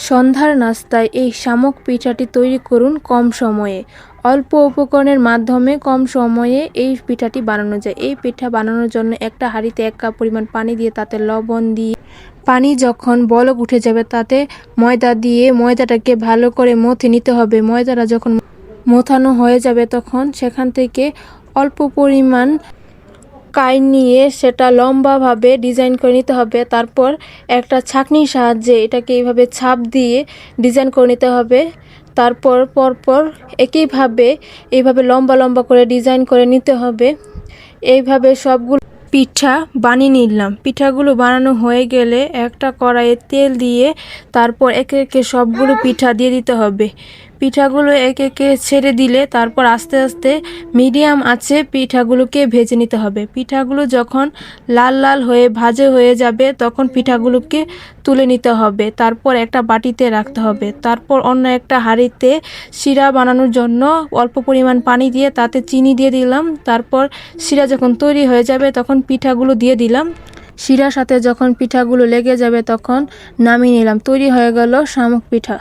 সন্ধ্যার নাস্তায় এই শামুক পিঠাটি তৈরি করুন কম সময়ে। অল্প উপকরণের মাধ্যমে কম সময়ে এই পিঠাটি বানানো যায়। এই পিঠা বানানোর জন্য একটা হাঁড়িতে 1 কাপ পরিমাণ পানি দিয়ে তাতে লবণ দিয়ে পানি যখন বলক উঠে যাবে তাতে ময়দা দিয়ে ময়দাটাকে ভালো করে মথে নিতে হবে। ময়দাটা যখন মথানো হয়ে যাবে তখন সেখান থেকে অল্প পরিমাণ কাই নিয়ে সেটা লম্বাভাবে ডিজাইন করে নিতে হবে। তারপর একটা ছাঁকনির সাহায্যে এটাকে এইভাবে ছাপ দিয়ে ডিজাইন করে নিতে হবে। তারপর পরপর এইভাবে লম্বা লম্বা করে ডিজাইন করে নিতে হবে। এইভাবে সবগুলো পিঠা বানিয়ে নিলাম। পিঠাগুলো বানানো হয়ে গেলে একটা কড়াইয়ে তেল দিয়ে তারপর একে একে সবগুলো পিঠা দিয়ে দিতে হবে। পিঠাগুলো একে একে ছেড়ে দিলে তারপর আস্তে আস্তে মিডিয়াম আঁচে পিঠাগুলোকে ভেজে নিতে হবে। পিঠাগুলো যখন লাল লাল হয়ে ভাজা হয়ে যাবে তখন পিঠাগুলোকে তুলে নিতে হবে। তারপর একটা বাটিতে রাখতে হবে। তারপর অন্য একটা হাঁড়িতে শিরা বানানোর জন্য অল্প পরিমাণ পানি দিয়ে তাতে চিনি দিয়ে দিলাম। তারপর শিরা যখন তৈরি হয়ে যাবে তখন পিঠাগুলো দিয়ে দিলাম। শিরার সাথে যখন পিঠাগুলো লেগে যাবে তখন নামিয়ে নিলাম। তৈরি হয়ে গেল শামুক পিঠা।